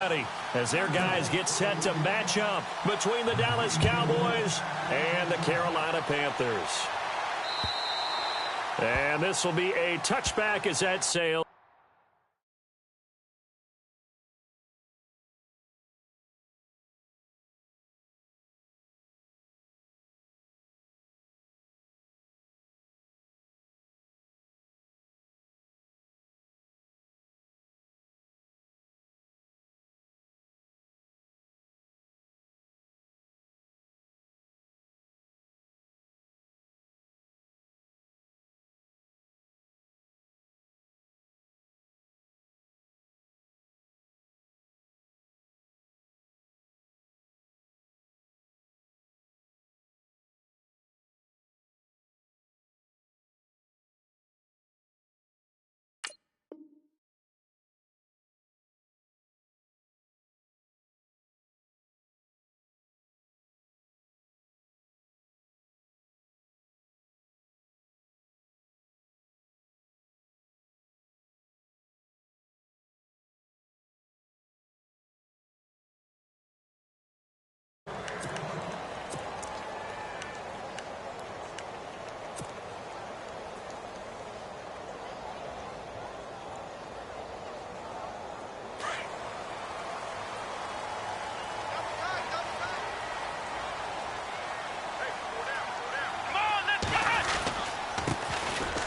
As their guys get set to match up between the Dallas Cowboys and the Carolina Panthers. And this will be a touchback as that sails.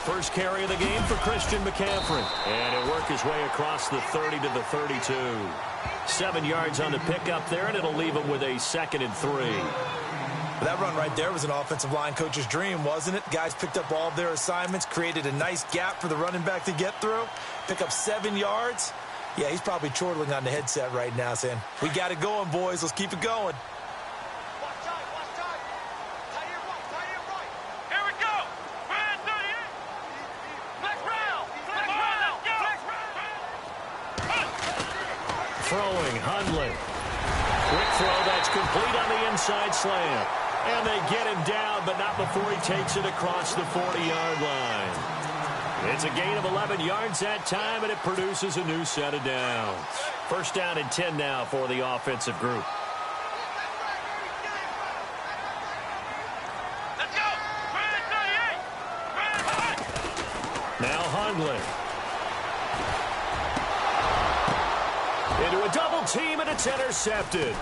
First carry of the game for Christian McCaffrey. And he'll work his way across the 30 to the 32. 7 yards on the pickup there, and it'll leave him with a 2nd and 3. That run right there was an offensive line coach's dream, wasn't it? Guys picked up all of their assignments, created a nice gap for the running back to get through, pick up 7 yards. Yeah, he's probably chortling on the headset right now saying, we got it going, boys. Let's keep it going. Throwing, Hundley. Quick throw, that's complete on the inside slant. And they get him down, but not before he takes it across the 40-yard line. It's a gain of 11 yards that time, and it produces a new set of downs. First down and 10 now for the offensive group. Let's go! Now Hundley. Into a double team, and it's intercepted.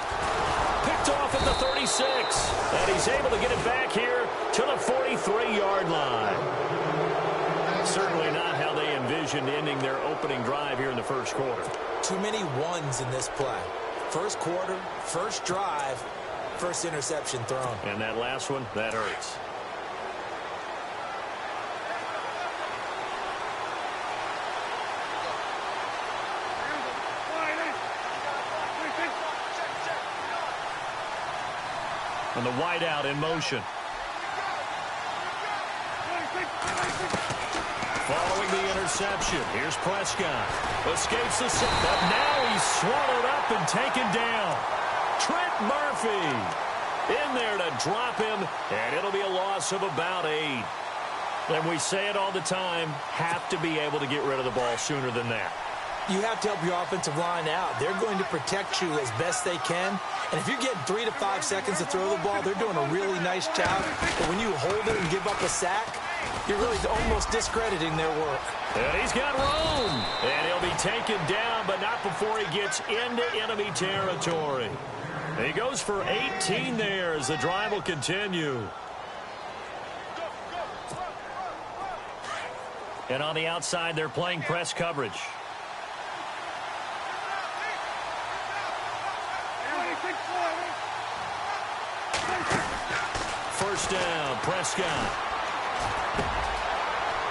Picked off at the 36. And he's able to get it back here to the 43-yard line. Certainly not how they envisioned ending their opening drive here in the first quarter. Too many ones in this play. First quarter, first drive, first interception thrown. And that last one, that hurts. And the wideout in motion. Following the interception, here's Prescott. Escapes the set, but now he's swallowed up and taken down. Trent Murphy in there to drop him, and it'll be a loss of about 8. And we say it all the time, have to be able to get rid of the ball sooner than that. You have to help your offensive line out. They're going to protect you as best they can. And if you're getting 3 to 5 seconds to throw the ball, they're doing a really nice job. But when you hold it and give up a sack, you're really almost discrediting their work. And he's got room. And he'll be taken down, but not before he gets into enemy territory. He goes for 18 there as the drive will continue. And on the outside, they're playing press coverage. First down, Prescott.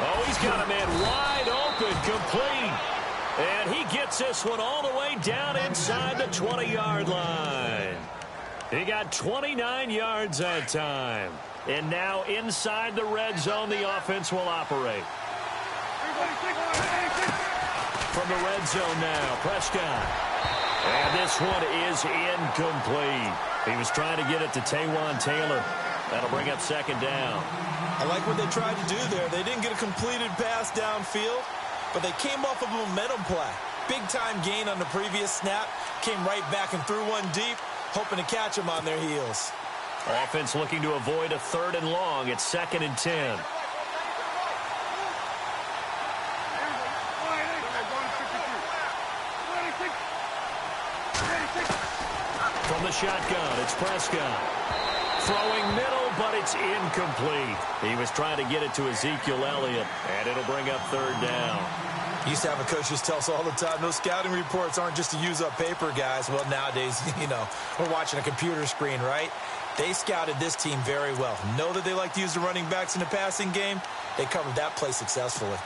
Oh, he's got a man wide open, complete. And he gets this one all the way down inside the 20-yard line. He got 29 yards that time. And now inside the red zone, the offense will operate. From the red zone now, Prescott. And this one is incomplete. He was trying to get it to Taywan Taylor. That'll bring up second down. I like what they tried to do there. They didn't get a completed pass downfield, but they came off of a momentum play. Big-time gain on the previous snap. Came right back and threw one deep, hoping to catch them on their heels. Offense looking to avoid a 3rd and long. It's 2nd and 10. From the shotgun, it's Prescott. Throwing middle, but it's incomplete. He was trying to get it to Ezekiel Elliott, and it'll bring up 3rd down. Used to have a coach just tell us all the time, those scouting reports aren't just to use up paper, guys. Well, nowadays, we're watching a computer screen, right? They scouted this team very well. Know that they like to use the running backs in the passing game. They covered that play successfully.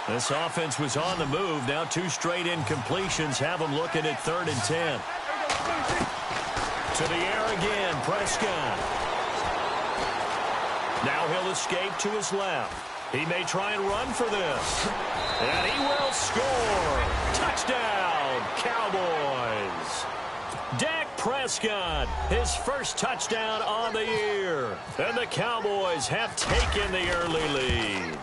This offense was on the move. Now 2 straight incompletions have them looking at 3rd and 10. To the air again, Prescott. Now he'll escape to his left. He may try and run for this. And he will score. Touchdown, Cowboys. Dak Prescott, his first touchdown on the year. And the Cowboys have taken the early lead.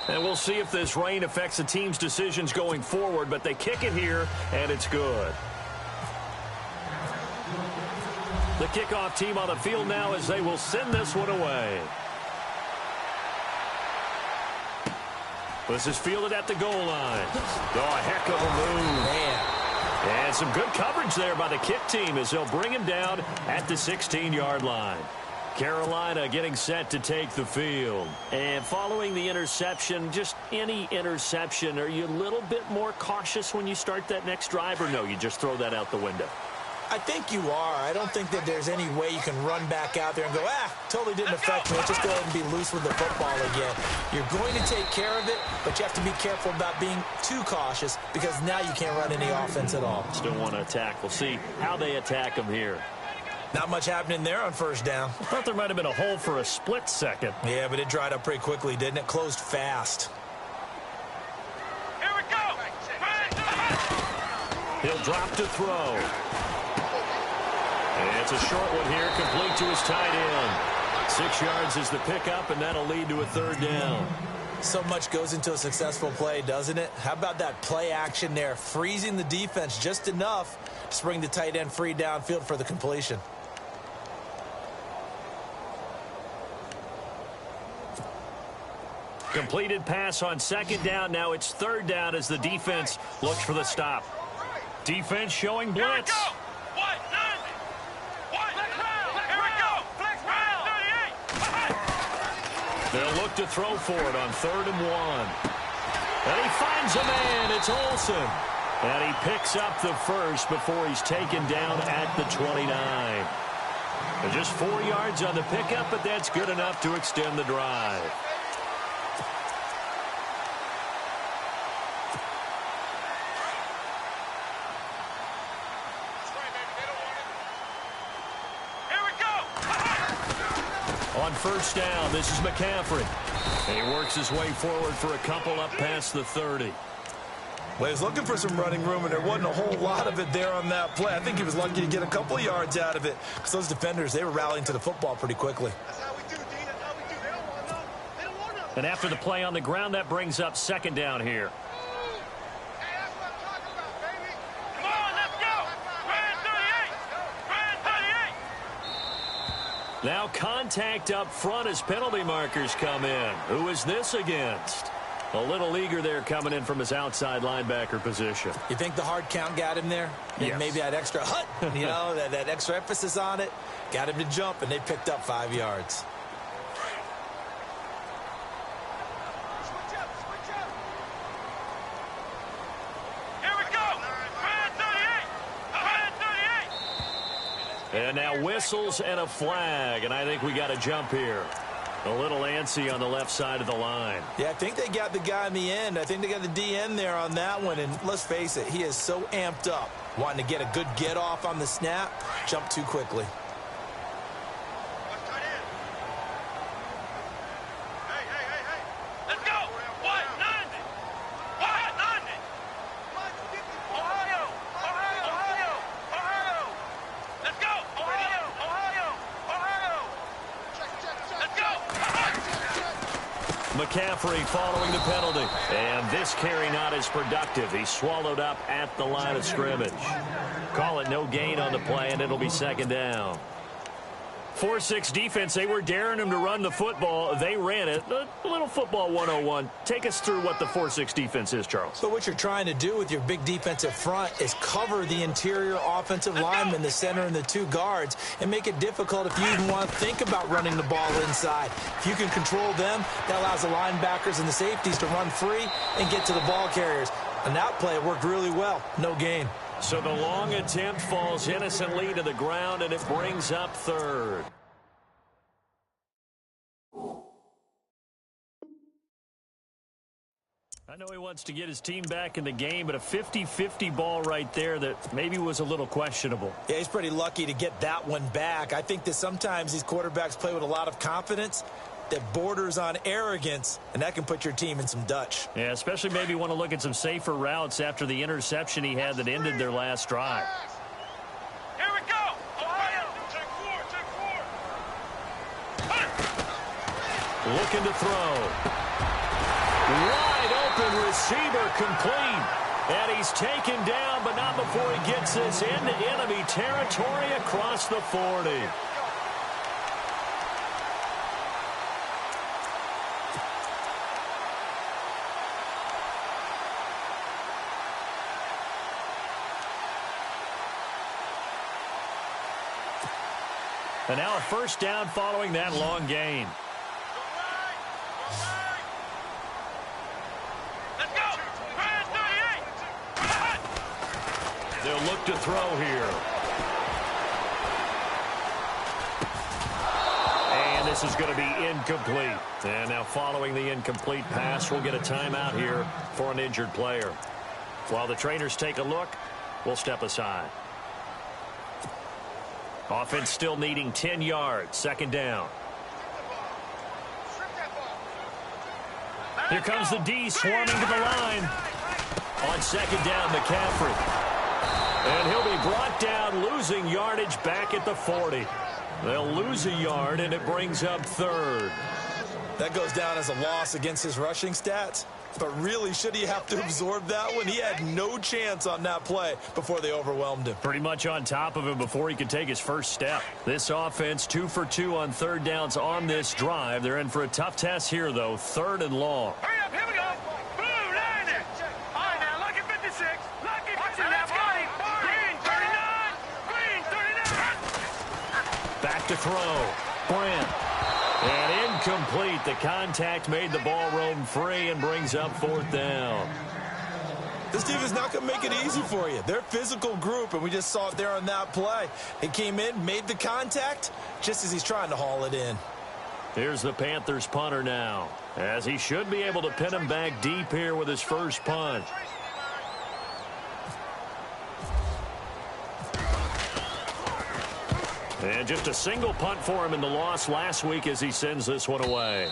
And we'll see if this rain affects the team's decisions going forward, but they kick it here, and it's good. The kickoff team on the field now as they will send this one away. This is fielded at the goal line. Oh, a heck of a move. Man. And some good coverage there by the kick team as they'll bring him down at the 16-yard line. Carolina getting set to take the field. And following the interception, just any interception, are you a little bit more cautious when you start that next drive, or no, you just throw that out the window? I think you are. I don't think that there's any way you can run back out there and go, totally didn't affect me. Let's just go ahead and be loose with the football again. You're going to take care of it, but you have to be careful about being too cautious because now you can't run any offense at all. Still want to attack. We'll see how they attack them here. Not much happening there on 1st down. I thought there might have been a hole for a split second. Yeah, but it dried up pretty quickly, didn't it? Closed fast. Here we go. He'll drop to throw. And it's a short one here, complete to his tight end. 6 yards is the pickup, and that'll lead to a 3rd down. So much goes into a successful play, doesn't it? How about that play action there, freezing the defense just enough to bring the tight end free downfield for the completion. Completed pass on 2nd down. Now it's 3rd down as the defense looks for the stop. Defense showing blitz. They'll look to throw for it on 3rd and 1. And he finds a man. It's Olsen. And he picks up the first before he's taken down at the 29. And just 4 yards on the pickup, but that's good enough to extend the drive. On 1st down, this is McCaffrey. And he works his way forward for a couple up past the 30. Well, he was looking for some running room, and there wasn't a whole lot of it there on that play. I think he was lucky to get a couple of yards out of it because those defenders, they were rallying to the football pretty quickly. That's how we do, Dean. That's how we do. They don't want none. They don't want none. And after the play on the ground, that brings up 2nd down here. Hey, that's what I'm talking about, baby. Come on, let's go. Brand 38. Now contact up front as penalty markers come in. Who is this against? A little eager there coming in from his outside linebacker position. You think the hard count got him there? Yes. Maybe that extra that extra emphasis on it got him to jump, and they picked up 5 yards. Switch up. Here we go. Brand 38. And now whistles and a flag, and I think we got a jump here. A little antsy on the left side of the line. Yeah, I think they got the guy in the end. I think they got the DN there on that one, and let's face it, he is so amped up, wanting to get a good get-off on the snap, jump too quickly. What's tight end? Hey. Let's go. 190. Ohio. Let's go. Ohio. Let's go. McCaffrey following the penalty. And this carry not as productive. He's swallowed up at the line of scrimmage. Call it no gain on the play, and it'll be second down. 4-6 defense, they were daring him to run the football. They ran it. A little football 101. Take us through what the 4-6 defense is, Charles. So what you're trying to do with your big defensive front is cover the interior offensive lineman, the center, and the two guards, and make it difficult if you even want to think about running the ball inside. If you can control them, that allows the linebackers and the safeties to run free and get to the ball carriers. And that play worked really well. No gain. So the long attempt falls innocently to the ground, and it brings up third. I know he wants to get his team back in the game, but a 50-50 ball right there that maybe was a little questionable. Yeah, he's pretty lucky to get that one back. I think that sometimes these quarterbacks play with a lot of confidence that borders on arrogance, and that can put your team in some Dutch. Yeah, especially maybe want to look at some safer routes after the interception he had that ended their last drive. Here we go. Ohio. Take four. Looking to throw. Wide open receiver complete. And he's taken down, but not before he gets this into enemy territory across the 40. And now a first down following that long gain. Let's go. They'll look to throw here. And this is going to be incomplete. And now following the incomplete pass, we'll get a timeout here for an injured player. While the trainers take a look, we'll step aside. Offense still needing 10 yards. Second down. Here comes the D swarming to the line. On second down, McCaffrey. And he'll be brought down, losing yardage back at the 40. They'll lose a yard, and it brings up third. That goes down as a loss against his rushing stats. But really, should he have to absorb that one? He had no chance on that play before they overwhelmed him. Pretty much on top of him before he could take his first step. This offense 2 for 2 on third downs on this drive. They're in for a tough test here, though. Third and long. Hurry up, here we go. Blue, line it. All right, now, lucky 56. Lucky 56. Let's go. Green, 39. Green, 39. Back to throw. Brent. And incomplete. The contact made the ball roam free and brings up fourth down. This team is not going to make it easy for you. They're a physical group, and we just saw it there on that play. He came in, made the contact, just as he's trying to haul it in. Here's the Panthers punter now, as he should be able to pin him back deep here with his first punt. And just a single punt for him in the loss last week as he sends this one away.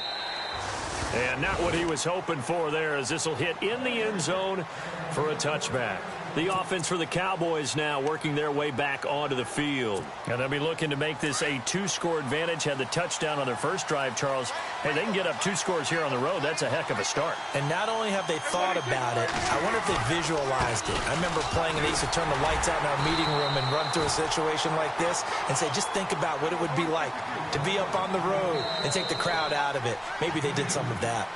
And not what he was hoping for there, as this will hit in the end zone for a touchback. The offense for the Cowboys now working their way back onto the field. And they'll be looking to make this a 2-score advantage. Had the touchdown on their first drive, Charles. Hey, they can get up 2 scores here on the road. That's a heck of a start. And not only have they thought about it, I wonder if they visualized it. I remember playing and they used to turn the lights out in our meeting room and run through a situation like this and say, just think about what it would be like to be up on the road and take the crowd out of it. Maybe they did some of that.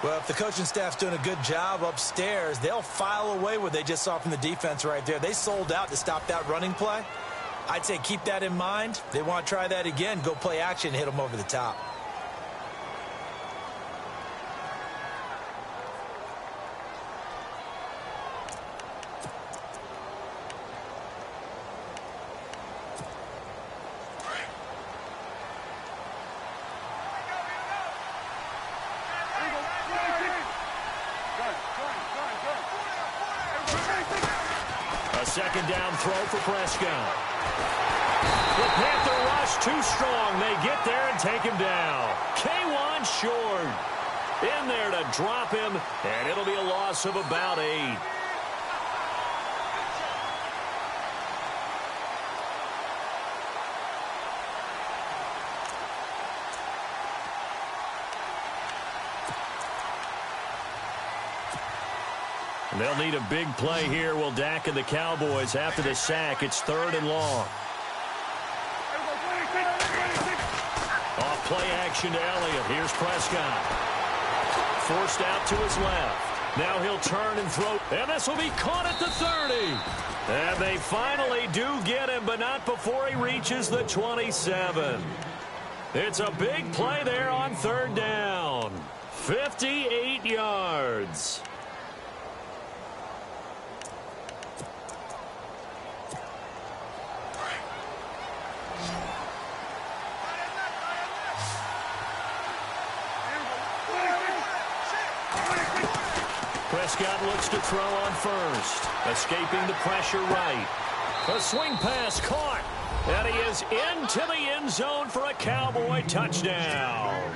Well, if the coaching staff's doing a good job upstairs, they'll file away what they just saw from the defense right there. They sold out to stop that running play. I'd say keep that in mind. They want to try that again. Go play action, hit them over the top. Second down throw for Prescott. The Panther rush too strong. They get there and take him down. K1 short. In there to drop him, and it'll be a loss of about 8. They'll need a big play here. Will Dak and the Cowboys after the sack. It's 3rd and long. Off play action to Elliott. Here's Prescott. Forced out to his left. Now he'll turn and throw. And this will be caught at the 30. And they finally do get him, but not before he reaches the 27. It's a big play there on 3rd down. 58 yards. Prescott looks to throw on first. Escaping the pressure right. A swing pass caught. And he is into the end zone for a Cowboy touchdown.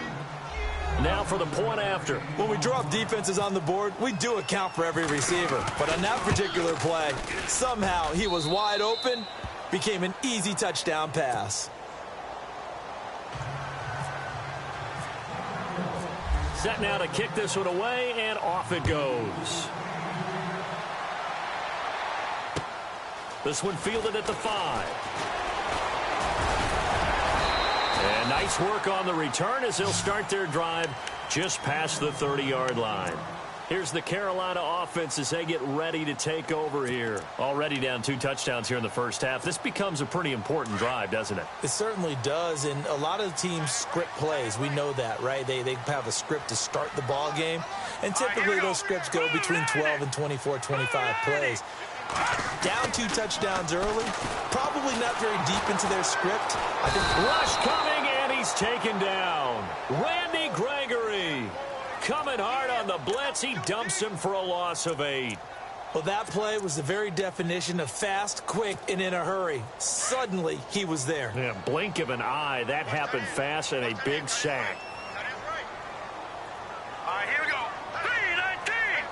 Now for the point after. When we draw up defenses on the board, we do account for every receiver. But on that particular play, somehow he was wide open, became an easy touchdown pass. Set now to kick this one away, and off it goes. This one fielded at the 5. And nice work on the return as they'll start their drive just past the 30-yard line. Here's the Carolina offense as they get ready to take over here. Already down 2 touchdowns here in the first half. This becomes a pretty important drive, doesn't it? It certainly does, and a lot of teams script plays. We know that, right? They have a script to start the ball game, and typically those scripts go between 12 and 24, 25 plays. Down 2 touchdowns early, probably not very deep into their script. I think rush coming, and he's taken down. Randy Gregory coming hard on the blitz. He dumps him for a loss of 8. Well, that play was the very definition of fast, quick, and in a hurry. Suddenly, he was there. Yeah, blink of an eye. That happened fast and a big sack. All right, here we go. 3-19.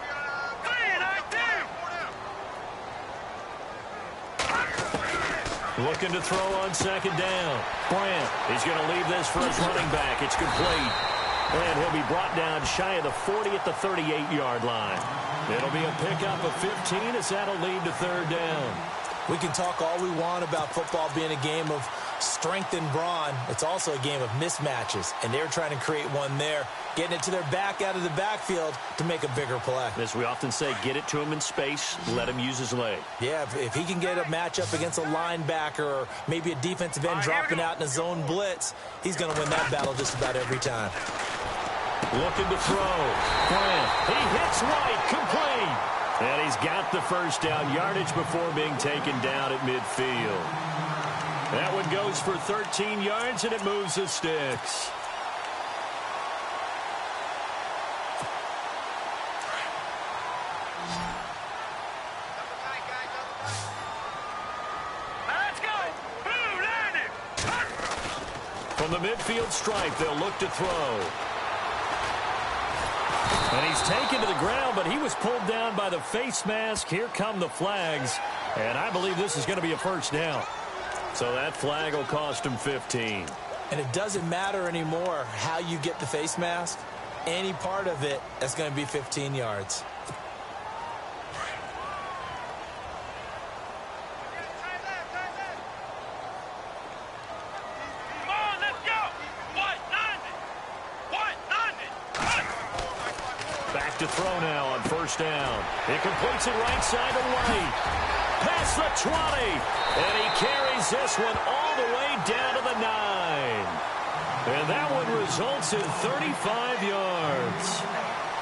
3-19. Looking to throw on 2nd down. Bryant, he's going to leave this for his running back. It's complete. And he'll be brought down shy of the 40 at the 38-yard line. It'll be a pickup of 15 as that'll lead to 3rd down. We can talk all we want about football being a game of strength and brawn. It's also a game of mismatches, and they're trying to create one there, getting it to their back out of the backfield to make a bigger play. As we often say, get it to him in space, let him use his leg. Yeah, if he can get a matchup against a linebacker or maybe a defensive end dropping out in a zone blitz, he's going to win that battle just about every time. Looking to throw. Bryant, he hits White, complete. And he's got the first down, yardage before being taken down at midfield. That one goes for 13 yards, and it moves the sticks. Let's go. Boom, landed. From the midfield stripe, they'll look to throw. And he's taken to the ground, but he was pulled down by the face mask. Here come the flags, and I believe this is going to be a first down. So that flag will cost him 15. And it doesn't matter anymore how you get the face mask. Any part of it, that's going to be 15 yards. Come on, let's go. White, 90. Back to throw now on 1st down. He completes it right side to White. Past the 20. And he carries this one all the way down to the 9. And that one results in 35 yards.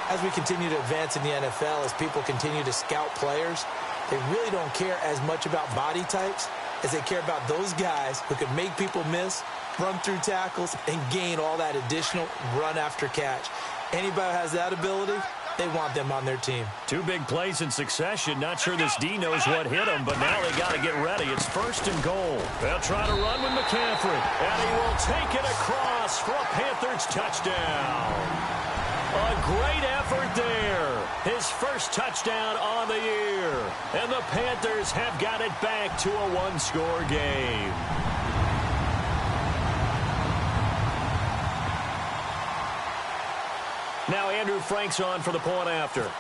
As we continue to advance in the NFL, as people continue to scout players, they really don't care as much about body types as they care about those guys who can make people miss, run through tackles, and gain all that additional run after catch. Anybody who has that ability, they want them on their team. 2 big plays in succession. Not sure this D knows what hit him, but now they got to get ready. It's 1st and goal. They'll try to run with McCaffrey, and he will take it across for a Panthers touchdown. A great effort there. His first touchdown on the year. And the Panthers have got it back to a 1-score game. Now Andrew Frank's on for the point after.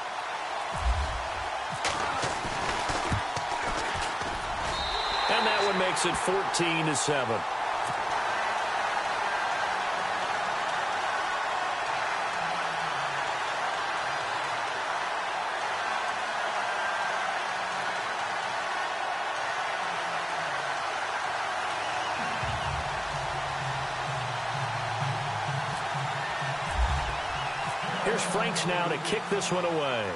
And that one makes it 14-7. Here's Franks now to kick this one away.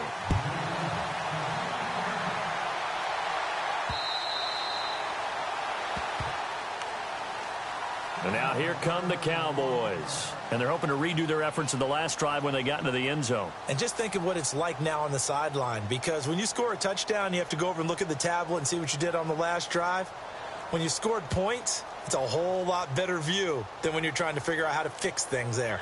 And now here come the Cowboys. And they're hoping to redo their efforts in the last drive when they got into the end zone. And just think of what it's like now on the sideline, because when you score a touchdown, you have to go over and look at the tablet and see what you did on the last drive. When you scored points, it's a whole lot better view than when you're trying to figure out how to fix things there.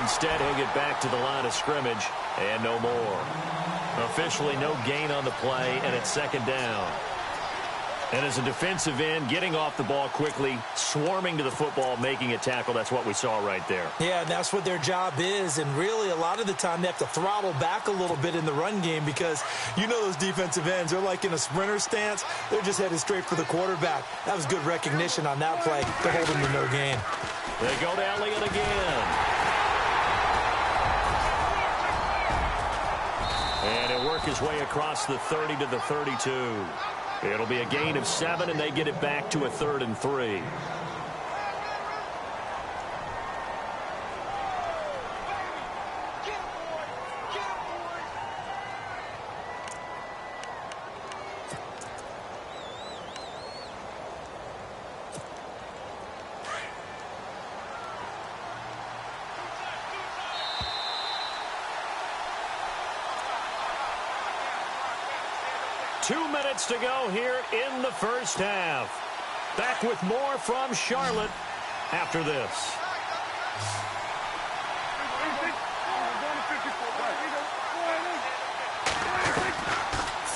Instead, he'll get back to the line of scrimmage, and no more. Officially no gain on the play, and it's second down. And as a defensive end, getting off the ball quickly, swarming to the football, making a tackle, that's what we saw right there. Yeah, and that's what their job is, and really a lot of the time they have to throttle back a little bit in the run game because you know those defensive ends, they're like in a sprinter stance. They're just headed straight for the quarterback. That was good recognition on that play to hold them to no gain. They go to Elliott again. And he'll work his way across the 30 to the 32. It'll be a gain of 7, and they get it back to a 3rd and 3. To go here in the first half. Back with more from Charlotte after this.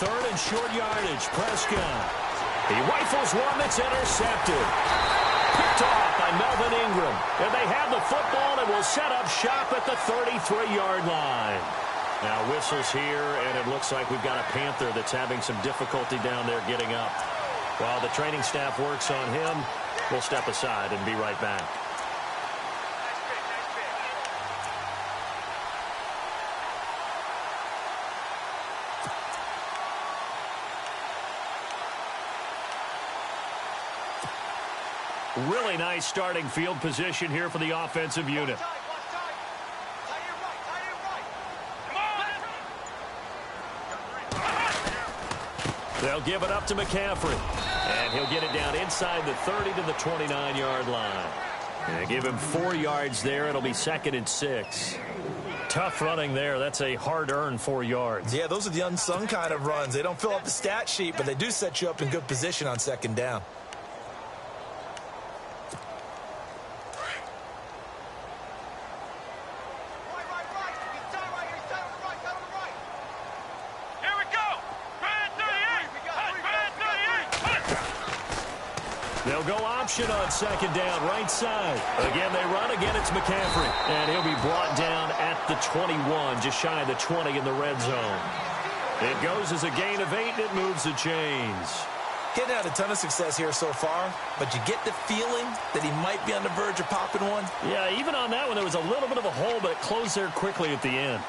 Third and short yardage. Prescott. He rifles one that's intercepted. Picked off by Melvin Ingram. And they have the football and will set up shop at the 33-yard line. Now whistles here, and it looks like we've got a Panther that's having some difficulty down there getting up. While the training staff works on him, we'll step aside and be right back. Really nice starting field position here for the offensive unit. They'll give it up to McCaffrey. And he'll get it down inside the 30 to the 29-yard line. And give him 4 yards there. It'll be 2nd and 6. Tough running there. That's a hard-earned 4 yards. Yeah, those are the unsung kind of runs. They don't fill up the stat sheet, but they do set you up in good position on 2nd down. They'll go option on 2nd down, right side. Again, they run. Again, it's McCaffrey. And he'll be brought down at the 21, just shy of the 20 in the red zone. It goes as a gain of 8, and it moves the chains. He hadn't had a ton of success here so far, but you get the feeling that he might be on the verge of popping one. Yeah, even on that one, there was a little bit of a hole, but it closed there quickly at the end.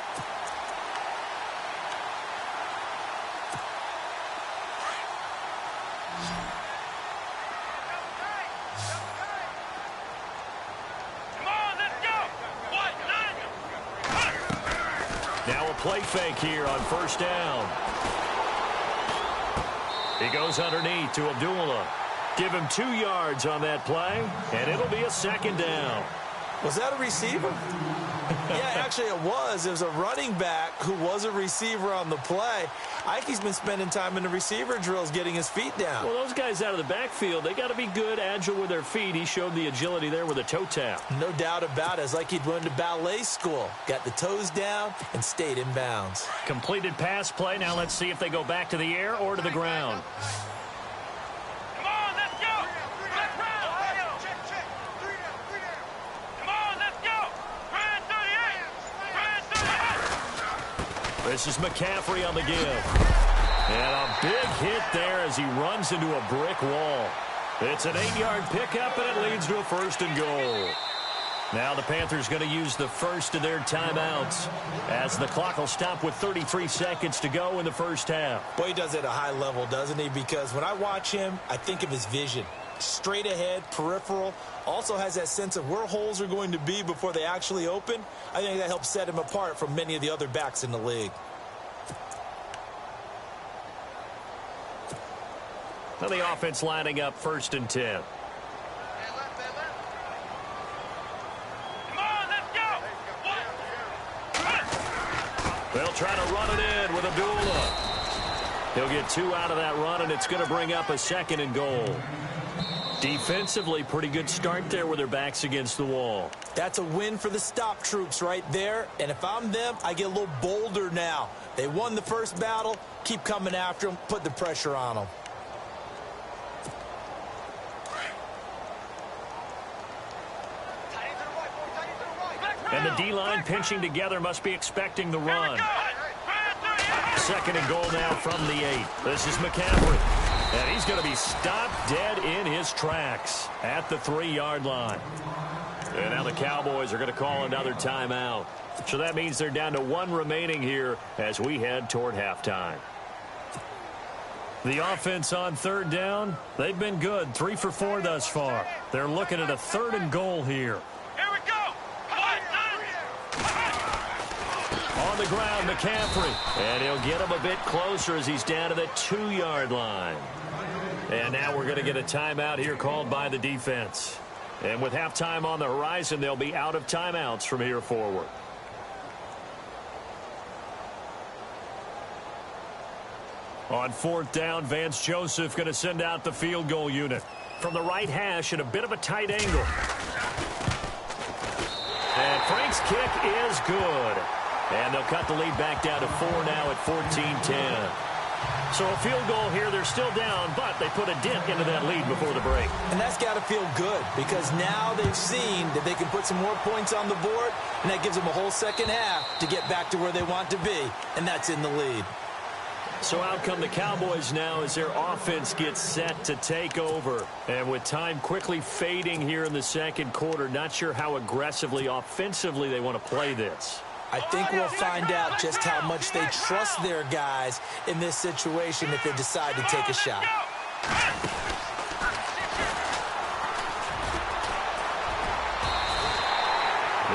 Play fake here on 1st down. He goes underneath to Abdullah. Give him 2 yards on that play, and it'll be a 2nd down. Was that a receiver? Yeah, actually it was. It was a running back who was a receiver on the play. I think he's been spending time in the receiver drills getting his feet down. Well, those guys out of the backfield, they got to be good, agile with their feet. He showed the agility there with a toe tap. No doubt about it. It's like he'd run to ballet school. Got the toes down and stayed in bounds. Completed pass play. Now let's see if they go back to the air or to the ground. Come on, let's go. Let's run. Come on, let's go. Run 38. Run 38. This is McCaffrey on the give. And a big hit there as he runs into a brick wall. It's an 8-yard pickup, and it leads to a 1st and goal. Now the Panthers going to use the first of their timeouts as the clock will stop with 33 seconds to go in the first half. Boy, he does it at a high level, doesn't he? Because when I watch him, I think of his vision. Straight ahead, peripheral, also has that sense of where holes are going to be before they actually open. I think that helps set him apart from many of the other backs in the league. Now the offense lining up 1st and 10. Come on, let's go. They'll try to run it in with Abdullah. He'll get 2 out of that run, and it's going to bring up a 2nd and goal. Defensively, pretty good start there with their backs against the wall. That's a win for the stop troops right there. And if I'm them, I get a little bolder now. They won the first battle. Keep coming after them. Put the pressure on them. And the D-line pinching together must be expecting the run. 2nd and goal now from the 8. This is McCaffrey. And he's going to be stopped dead in his tracks at the 3-yard line. And now the Cowboys are going to call another timeout. So that means they're down to 1 remaining here as we head toward halftime. The offense on 3rd down, they've been good. 3 for 4 thus far. They're looking at a 3rd and goal here. Here we go. On the ground, McCaffrey. And he'll get him a bit closer as he's down to the 2-yard line. And now we're going to get a timeout here called by the defense. And with halftime on the horizon, they'll be out of timeouts from here forward. On 4th down, Vance Joseph going to send out the field goal unit. From the right hash at a bit of a tight angle. And Frank's kick is good. And they'll cut the lead back down to 4 now at 14-10. So a field goal here. They're still down, but they put a dent into that lead before the break. And that's got to feel good because now they've seen that they can put some more points on the board, and that gives them a whole second half to get back to where they want to be, and that's in the lead. So out come the Cowboys now as their offense gets set to take over. And with time quickly fading here in the 2nd quarter, not sure how aggressively, offensively they want to play this. I think we'll find out just how much they trust their guys in this situation if they decide to take a shot.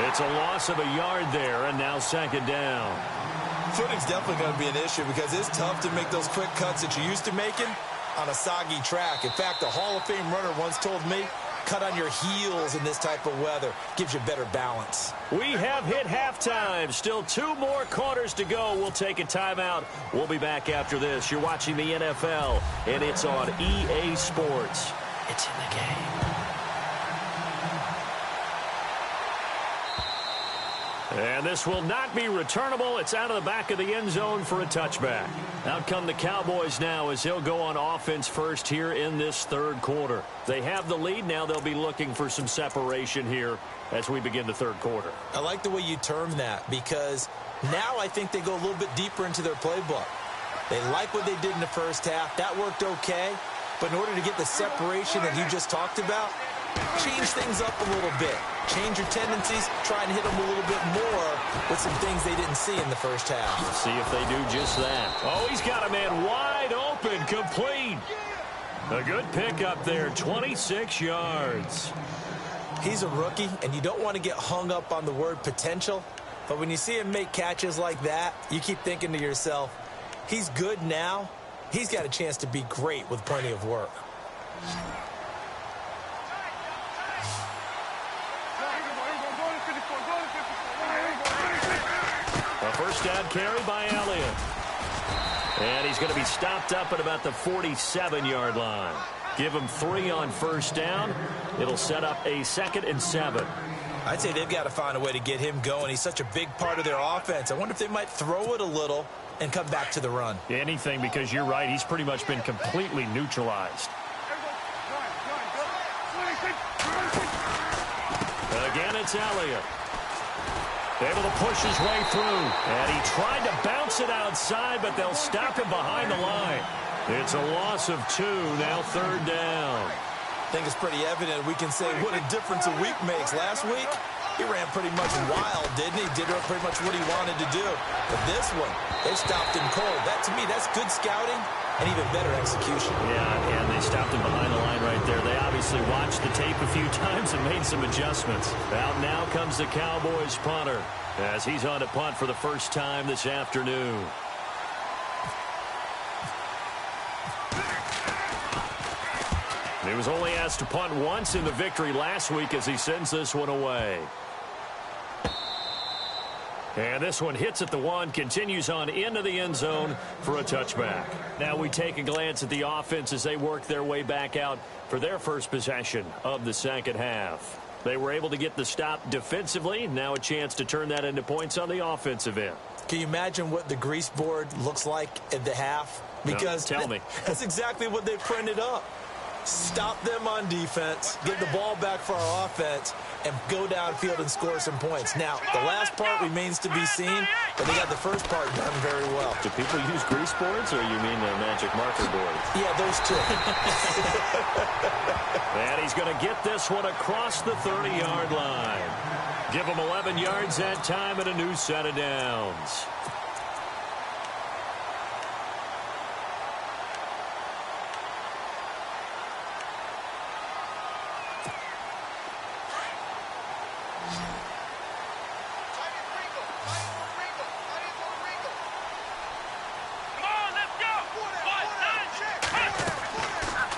It's a loss of a yard there, and now 2nd down. Footing's definitely going to be an issue because it's tough to make those quick cuts that you're used to making on a soggy track. In fact, a Hall of Fame runner once told me, cut on your heels in this type of weather. Gives you better balance. We have hit halftime. Still 2 more quarters to go. We'll take a timeout. We'll be back after this. You're watching the NFL, and it's on EA Sports. It's in the game. And this will not be returnable. It's out of the back of the end zone for a touchback. Out come the Cowboys now as they'll go on offense first here in this 3rd quarter. They have the lead. Now they'll be looking for some separation here as we begin the 3rd quarter. I like the way you term that because now I think they go a little bit deeper into their playbook. They like what they did in the first half. That worked okay. But in order to get the separation that you just talked about, change things up a little bit. Change your tendencies. Try and hit them a little bit more with some things they didn't see in the first half. Let's see if they do just that. Oh, he's got a man wide open, complete. A good pickup there, 26 yards. He's a rookie, and you don't want to get hung up on the word potential. But when you see him make catches like that, you keep thinking to yourself, he's good now. He's got a chance to be great with plenty of work. first down carry by Elliott. And he's going to be stopped up at about the 47-yard line. Give him 3 on first down. It'll set up a 2nd and 7. I'd say they've got to find a way to get him going. He's such a big part of their offense. I wonder if they might throw it a little and come back to the run. Anything, because you're right. He's pretty much been completely neutralized. Again, it's Elliott. Able to push his way through. And he tried to bounce it outside, but they'll stop him behind the line. It's a loss of 2, now 3rd down. I think it's pretty evident we can say what a difference a week makes. Last week, he ran pretty much wild, didn't he? Did pretty much what he wanted to do. But this one, they stopped him cold. That, to me, that's good scouting and even better execution. Yeah, and they stopped him behind the line right there. They obviously watched the tape a few times and made some adjustments. Out now comes the Cowboys punter as he's on to punt for the first time this afternoon. He was only asked to punt once in the victory last week as he sends this one away. And this one hits at the 1, continues on into the end zone for a touchback. Now we take a glance at the offense as they work their way back out for their first possession of the second half. They were able to get the stop defensively. Now a chance to turn that into points on the offensive end. Can you imagine what the grease board looks like at the half? Because no, tell me. That's exactly what they printed up. Stop them on defense, get the ball back for our offense, and go downfield and score some points. Now, the last part remains to be seen, but they got the first part done very well. Do people use grease boards, or you mean the magic marker board? Yeah, those two. And he's going to get this one across the 30-yard line. Give him 11 yards that time and a new set of downs.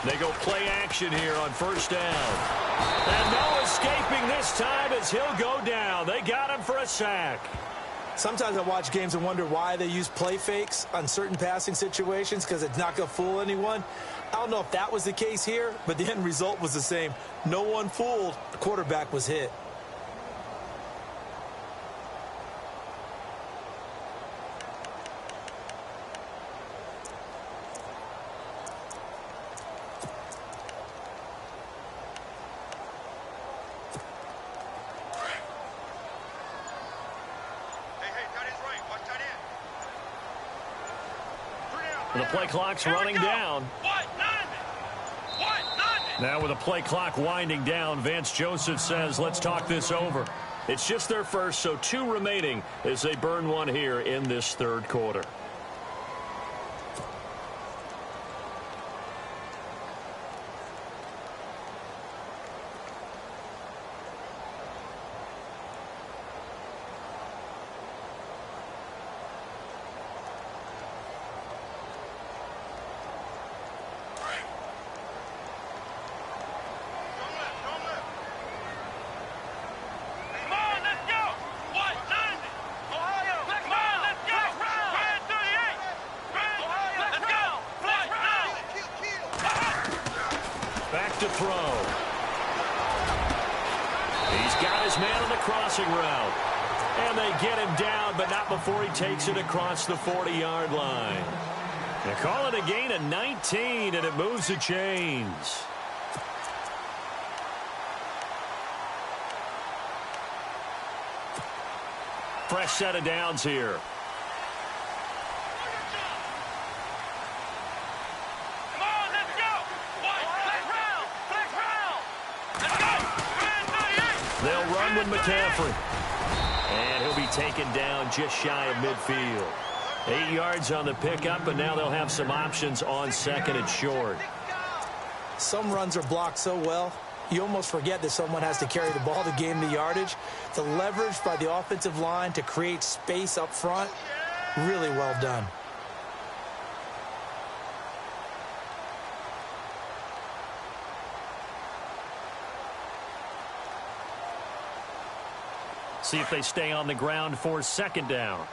They go play action here on first down. And no escaping this time as he'll go down. They got him for a sack. Sometimes I watch games and wonder why they use play fakes on certain passing situations, because it's not going to fool anyone. I don't know if that was the case here, but the end result was the same. No one fooled. The quarterback was hit. The play clock's running down. Now with the play clock winding down, Vance Joseph says, let's talk this over. It's just their first, so 2 remaining as they burn one here in this third quarter. To throw. He's got his man on the crossing route. And they get him down, but not before he takes it across the 40-yard line. They call it a gain of 19, and it moves the chains. Fresh set of downs here. They'll run with McCaffrey. And he'll be taken down just shy of midfield. 8 yards on the pickup, and now they'll have some options on second and short. Some runs are blocked so well, you almost forget that someone has to carry the ball to gain the yardage. The leverage by the offensive line to create space up front, really well done. See if they stay on the ground for second down.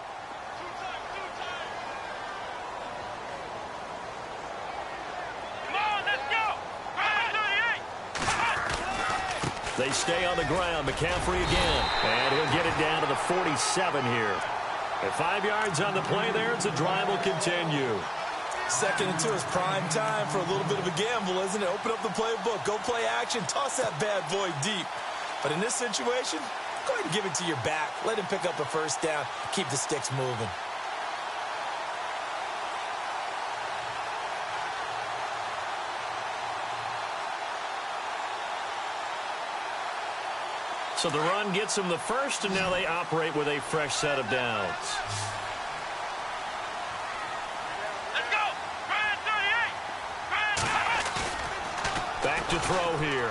They stay on the ground. McCaffrey again. And he'll get it down to the 47 here. At 5 yards on the play there, the drive will continue. 2nd and 2 is prime time for a little bit of a gamble, isn't it? Open up the playbook. Go play action. Toss that bad boy deep. But in this situation, go ahead and give it to your back. Let him pick up a first down. Keep the sticks moving. So the run gets them the first, and now they operate with a fresh set of downs. Let's go! Ryan 38! Back to throw here.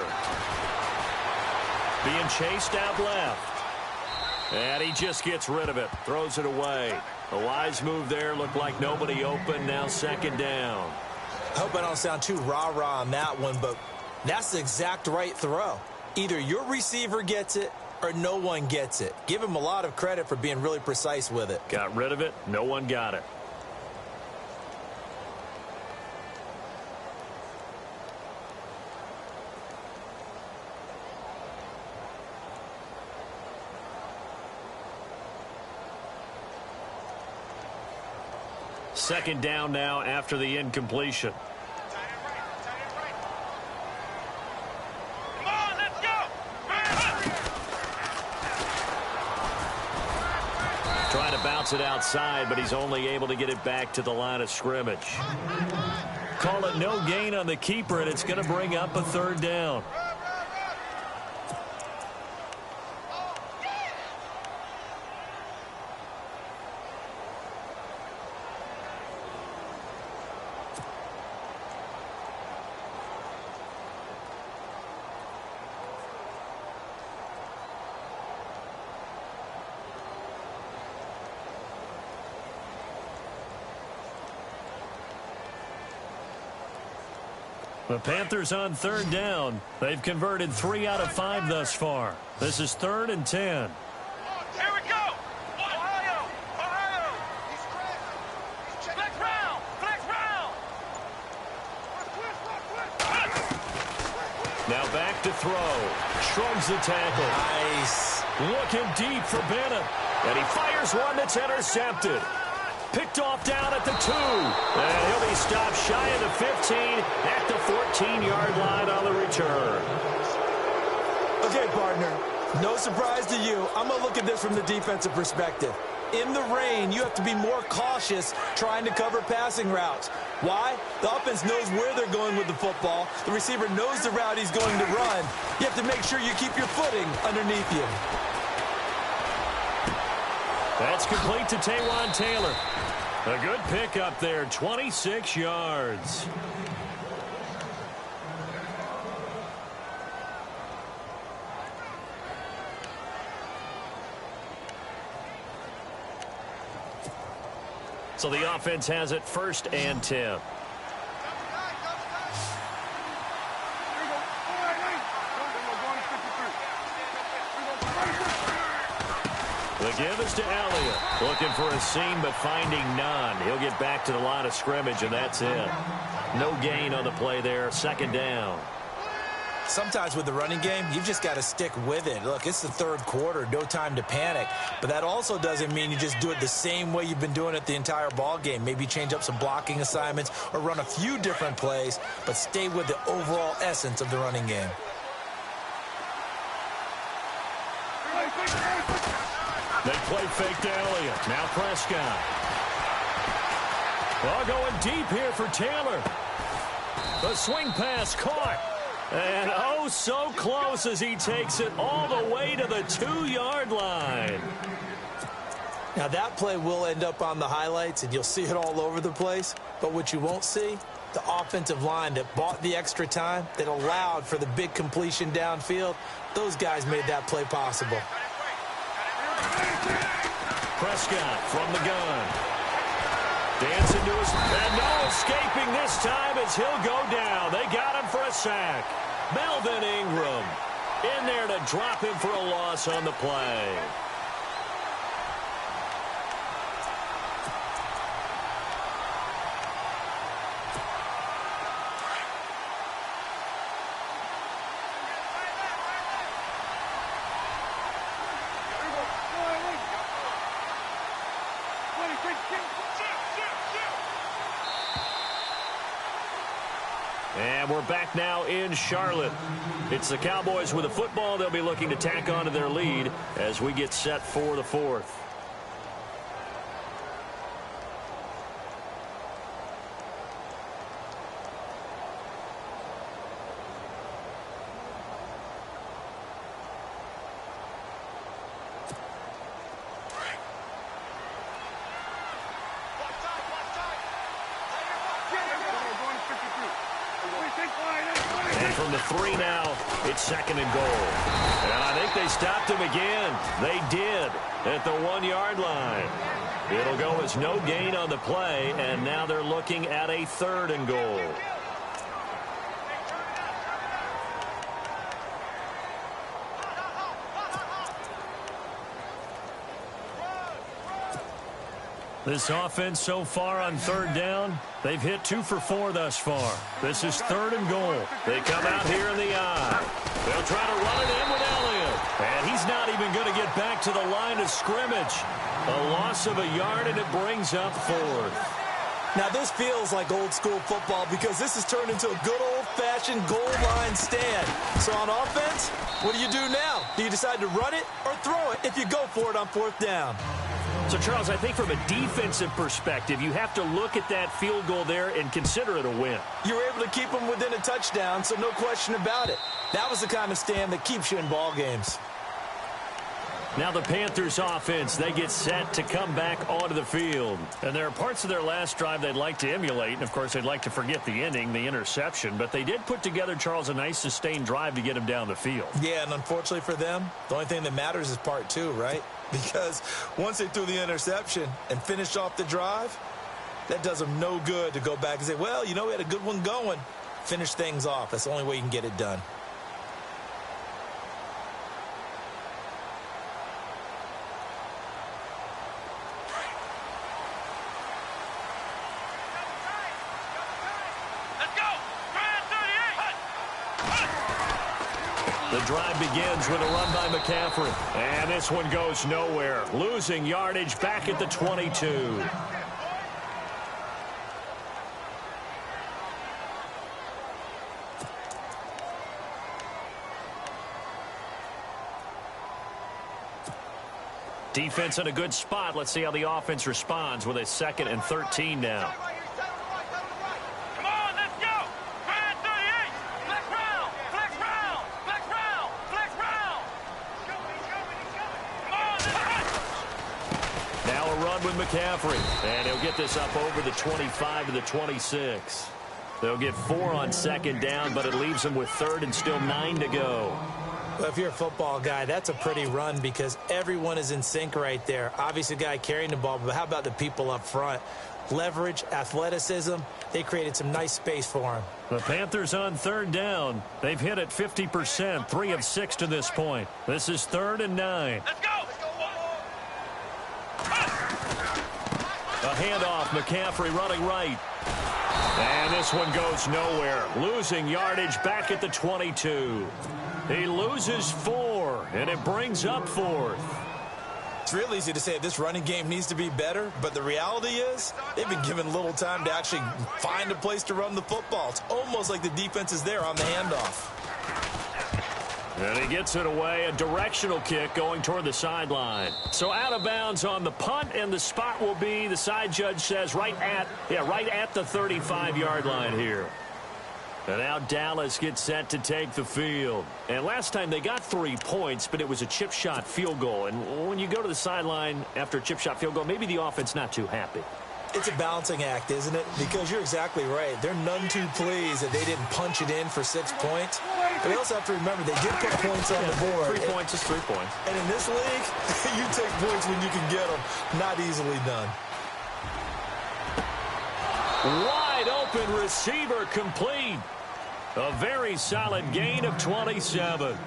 Being chased out left. And he just gets rid of it. Throws it away. A wise move there. Looked like nobody open. Now 2nd down. I hope I don't sound too rah-rah on that one, but that's the exact right throw. Either your receiver gets it or no one gets it. Give him a lot of credit for being really precise with it. Got rid of it. No one got it. Second down now after the incompletion. Trying to bounce it outside, but he's only able to get it back to the line of scrimmage. Call it no gain on the keeper, and it's going to bring up a 3rd down. The Panthers on 3rd down. They've converted 3 out of 5 thus far. This is 3rd and 10. Here we go! Ohio! Ohio! Flex round! Flex round! Now back to throw. Shrugs the tackle. Nice. Looking deep for Bennett. And he fires one that's intercepted. Picked off down at the 2. And he'll be stopped shy of the 15 at the 14-yard line on the return. Okay, partner, no surprise to you. I'm going to look at this from the defensive perspective. In the rain, you have to be more cautious trying to cover passing routes. Why? The offense knows where they're going with the football. The receiver knows the route he's going to run. You have to make sure you keep your footing underneath you. That's complete to Taywan Taylor. A good pick up there, 26 yards. So the offense has it 1st and 10. The give is to Elliott. Looking for a seam, but finding none. He'll get back to the line of scrimmage, and that's it. No gain on the play there. 2nd down. Sometimes with the running game, you've just got to stick with it. Look, it's the 3rd quarter. No time to panic. But that also doesn't mean you just do it the same way you've been doing it the entire ball game. Maybe change up some blocking assignments or run a few different plays, but stay with the overall essence of the running game. They play fake to Elliott. Now Prescott. Well, going deep here for Taylor. The swing pass caught. And oh, so close as he takes it all the way to the 2-yard line. Now, that play will end up on the highlights, and you'll see it all over the place. But what you won't see, the offensive line that bought the extra time, that allowed for the big completion downfield, those guys made that play possible. Prescott from the gun. Dancing to his... And no escaping this time as he'll go down. They got him for a sack. Melvin Ingram in there to drop him for a loss on the play. And we're back now in Charlotte. It's the Cowboys with the football. They'll be looking to tack on to their lead as we get set for the fourth. And from the 3 now, it's second and goal. And I think they stopped him again. They did at the 1-yard line. It'll go as no gain on the play, and now they're looking at a 3rd and goal. This offense so far on 3rd down, they've hit 2 for 4 thus far. This is 3rd and goal. They come out here in the I. They'll try to run it in with Elliott. And he's not even going to get back to the line of scrimmage. A loss of a yard, and it brings up 4th. Now, this feels like old-school football because this has turned into a good old-fashioned goal line stand. So on offense, what do you do now? Do you decide to run it or throw it if you go for it on 4th down? So, Charles, I think from a defensive perspective, you have to look at that field goal there and consider it a win. You were able to keep them within a touchdown, so no question about it. That was the kind of stand that keeps you in ball games. Now the Panthers offense, they get set to come back onto the field. And there are parts of their last drive they'd like to emulate. And, of course, they'd like to forget the ending, the interception. But they did put together, Charles, a nice sustained drive to get him down the field. Yeah, and unfortunately for them, the only thing that matters is part 2, right? Because once they threw the interception and finished off the drive, that does them no good to go back and say, well, you know, we had a good one going. Finish things off. That's the only way you can get it done. The drive begins with a run by McCaffrey. And this one goes nowhere. Losing yardage back at the 22. Defense in a good spot. Let's see how the offense responds with a 2nd and 13 now. With McCaffrey, and he'll get this up over the 25 to the 26. They'll get 4 on 2nd down, but it leaves them with 3rd and still 9 to go. Well, if you're a football guy, that's a pretty run because everyone is in sync right there. Obviously, the guy carrying the ball, but how about the people up front? Leverage, athleticism, they created some nice space for him. The Panthers on 3rd down. They've hit it 50%, 3 of 6 to this point. This is 3rd and 9. Let's go! A handoff, McCaffrey running right. And this one goes nowhere. Losing yardage back at the 22. He loses 4, and it brings up 4th. It's real easy to say this running game needs to be better, but the reality is they've been given little time to actually find a place to run the football. It's almost like the defense is there on the handoff. And he gets it away, a directional kick going toward the sideline. So out of bounds on the punt, and the spot will be, the side judge says, right at the 35-yard line here. And now Dallas gets set to take the field. And last time they got 3 points, but it was a chip shot field goal. And when you go to the sideline after a chip shot field goal, maybe the offense not too happy. It's a balancing act, isn't it? Because you're exactly right. They're none too pleased that they didn't punch it in for 6 points. But you also have to remember they did put points on the board. 3 points is 3 points. And in this league, you take points when you can get them. Not easily done. Wide open receiver complete. A very solid gain of 27.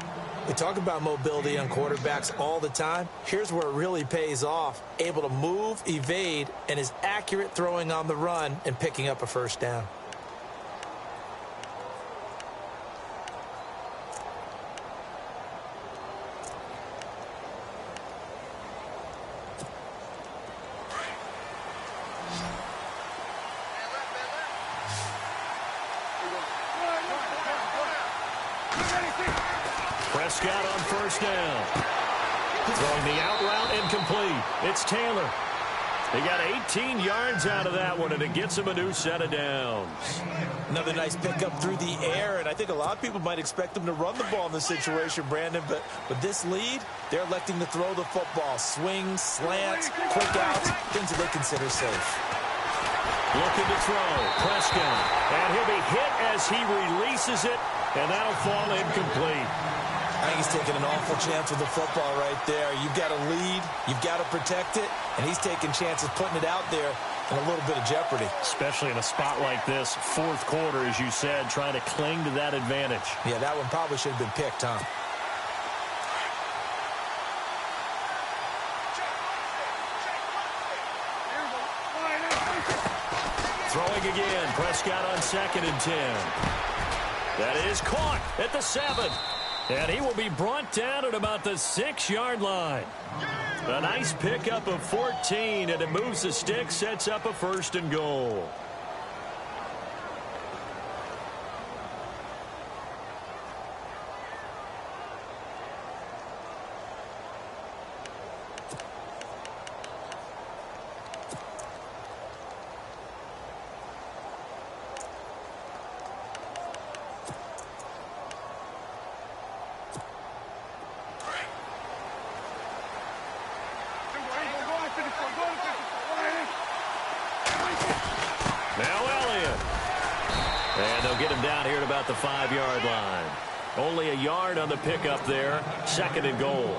We talk about mobility on quarterbacks all the time. Here's where it really pays off. Able to move, evade, and is accurate throwing on the run and picking up a 1st down. Prescott on first down. Throwing the out route incomplete. It's Taylor. He got 18 yards out of that one, and it gets him a new set of downs. Another nice pickup through the air, and I think a lot of people might expect them to run the ball in this situation, Brandon, but with this lead, they're electing to throw the football. Swings, slants, quick outs, things that they consider safe. Looking to throw. Prescott. And he'll be hit as he releases it, and that'll fall incomplete. I think he's taking an awful chance with the football right there. You've got to lead, you've got to protect it, and he's taking chances putting it out there in a little bit of jeopardy. Especially in a spot like this, fourth quarter, as you said, trying to cling to that advantage. Yeah, that one probably should have been picked, huh? Throwing again. Prescott on 2nd and 10. That is caught at the 7. And he will be brought down at about the 6-yard line. A nice pickup of 14, and it moves the stick, sets up a 1st and goal. And they'll get him down here at about the 5-yard line. Only a yard on the pickup there. 2nd and goal.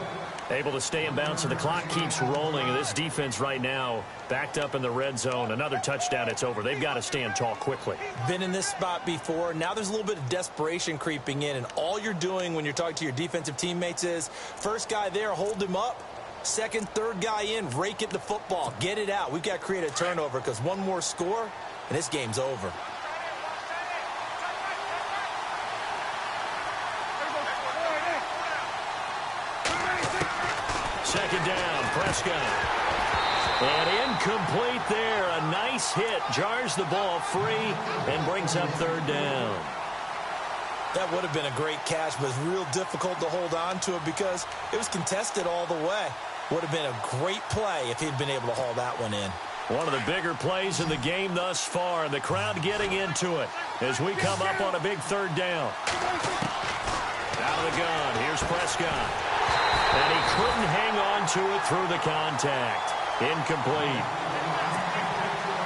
Able to stay in bounds, and the clock keeps rolling. And this defense right now backed up in the red zone. Another touchdown, it's over. They've got to stand tall quickly. Been in this spot before. Now there's a little bit of desperation creeping in. And all you're doing when you're talking to your defensive teammates is, first guy there, hold him up. Second, third guy in, rake at the football. Get it out. We've got to create a turnover because one more score, and this game's over. Second down, Prescott. And incomplete there. A nice hit. Jars the ball free and brings up 3rd down. That would have been a great catch, but it's real difficult to hold on to it because it was contested all the way. Would have been a great play if he'd been able to haul that one in. One of the bigger plays in the game thus far. The crowd getting into it as we come up on a big 3rd down. Out of the gun. Here's Prescott. And he couldn't hang on to it through the contact. Incomplete.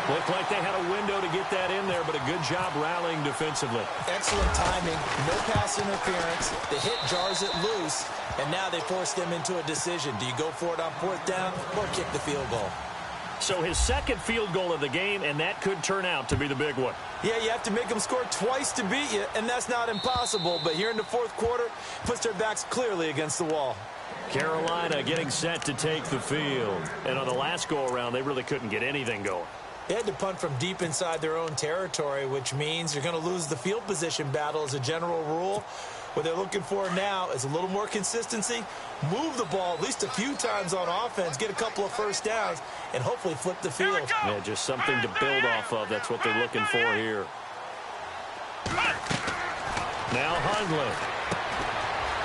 Looked like they had a window to get that in there, but a good job rallying defensively. Excellent timing. No pass interference. The hit jars it loose, and now they force them into a decision. Do you go for it on 4th down or kick the field goal? So his 2nd field goal of the game, and that could turn out to be the big one. Yeah, you have to make them score twice to beat you, and that's not impossible. But here in the 4th quarter, puts their backs clearly against the wall. Carolina getting set to take the field. And on the last go-around, they really couldn't get anything going. They had to punt from deep inside their own territory, which means you're going to lose the field position battle as a general rule. What they're looking for now is a little more consistency, move the ball at least a few times on offense, get a couple of 1st downs, and hopefully flip the field. Yeah, just something to build off of. That's what they're looking for here. Now Hundley.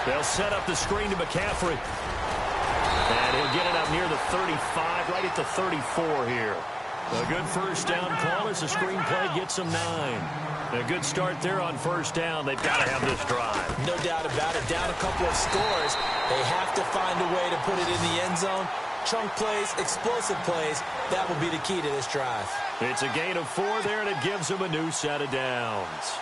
They'll set up the screen to McCaffrey. And he'll get it up near the 35, right at the 34 here. A good 1st down call as the screenplay gets them 9. A good start there on 1st down. They've got to have this drive. No doubt about it. Down a couple of scores. They have to find a way to put it in the end zone. Chunk plays, explosive plays. That will be the key to this drive. It's a gain of 4 there, and it gives them a new set of downs.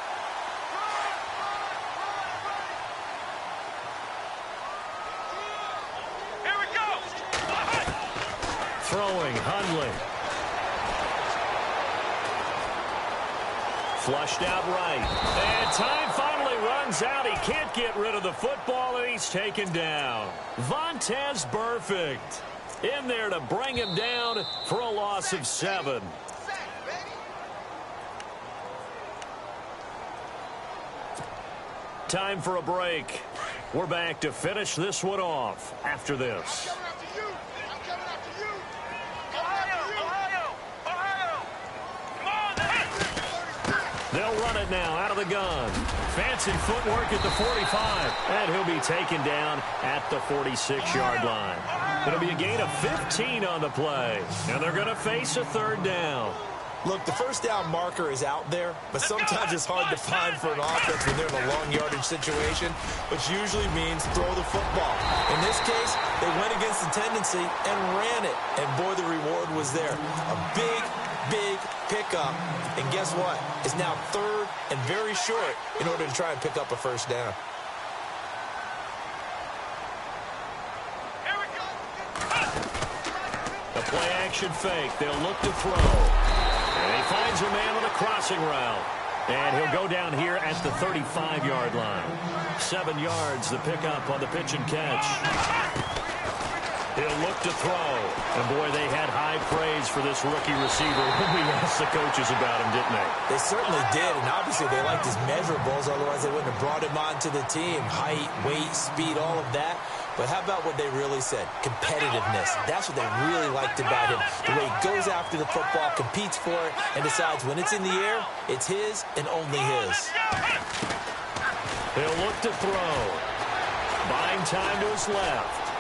Throwing, Hundley. Flushed out right. And time finally runs out. He can't get rid of the football, and he's taken down. Vontaze Burfict in there to bring him down for a loss of 7. Time for a break. We're back to finish this one off after this. They'll run it now out of the gun. Fancy footwork at the 45. And he'll be taken down at the 46-yard line. It'll be a gain of 15 on the play. And they're going to face a third down. Look, the first down marker is out there, but sometimes it's hard to find for an offense when they're in a long yardage situation, which usually means throw the football. In this case, they went against the tendency and ran it. And boy, the reward was there. A big pickup. And guess what? It's now third and very short in order to try and pick up a first down. The play action fake. They'll look to throw. And he finds a man on a crossing route. And he'll go down here at the 35-yard line. 7 yards, the pickup on the pitch and catch. He'll look to throw. And, boy, they had high praise for this rookie receiver when we asked the coaches about him, didn't they? They certainly did, and obviously they liked his measurables. Otherwise, they wouldn't have brought him onto the team. Height, weight, speed, all of that. But how about what they really said? Competitiveness. That's what they really liked about him. The way he goes after the football, competes for it, and decides when it's in the air, it's his and only his. He'll look to throw. Buying time to his left.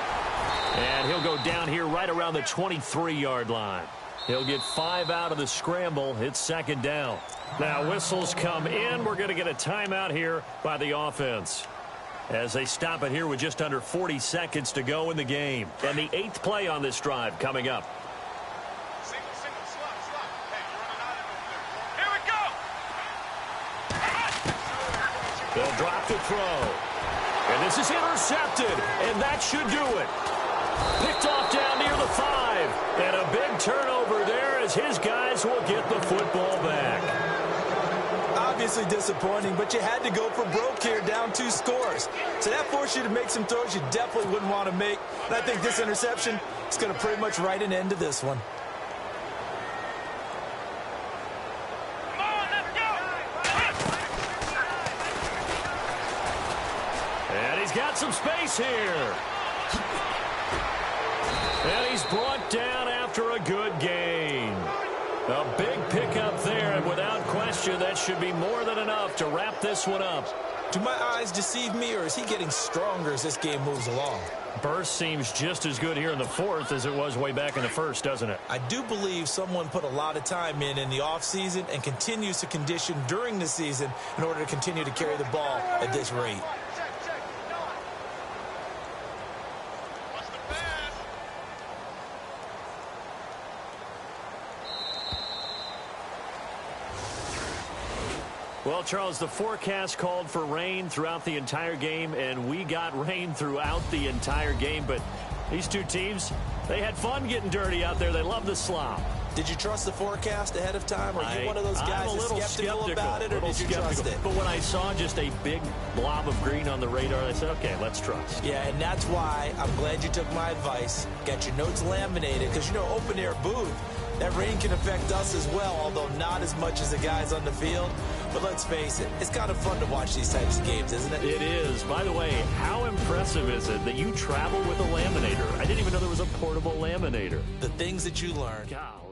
And he'll go down here right around the 23-yard line. He'll get 5 out of the scramble. It's second down. Now whistles come in. We're going to get a timeout here by the offense, as they stop it here with just under 40 seconds to go in the game. And the 8th play on this drive coming up. Single, slot. Hey, you're running out of here. Here we go. They'll drop the throw. And this is intercepted. And that should do it. Picked off down near the 5. And a big turnover there as his guys will get the football back. Obviously disappointing, but you had to go for broke here, down 2 scores. So that forced you to make some throws you definitely wouldn't want to make. And I think this interception is going to pretty much write an end to this one. Come on, let's go. And he's got some space here. And he's brought down after a good gain. A big pickup there, and without question, that should be more than enough to wrap this one up. Do my eyes deceive me, or is he getting stronger as this game moves along? Burst seems just as good here in the 4th as it was way back in the 1st, doesn't it? I do believe someone put a lot of time in the offseason and continues to condition during the season in order to continue to carry the ball at this rate. Well, Charles, the forecast called for rain throughout the entire game, and we got rain throughout the entire game. But these two teams, they had fun getting dirty out there. They love the slop. Did you trust the forecast ahead of time? Or are you one of those guys that's skeptical about it, or did you trust it? But when I saw just a big blob of green on the radar, I said, okay, let's trust. Yeah, and that's why I'm glad you took my advice. Got your notes laminated, because, you know, open-air booth, that rain can affect us as well, although not as much as the guys on the field. But let's face it, it's kind of fun to watch these types of games, isn't it? It is. By the way, how impressive is it that you travel with a laminator? I didn't even know there was a portable laminator. The things that you learn. Golly.